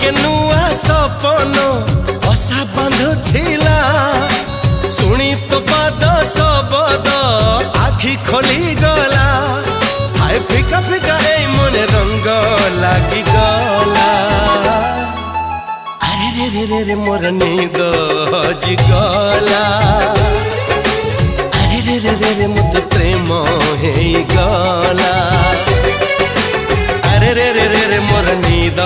के नुआ सपन बसा बांधुथिला शुणी तो पाद शबद आखि खोली गला हाय फिका फिका ए मन रंग लागी गला अरे रे रे रे रे मोर नींद हजी गला अरे रे रे रे रे मत प्रेम हे गला अरे रे रे रे रे मोर नींद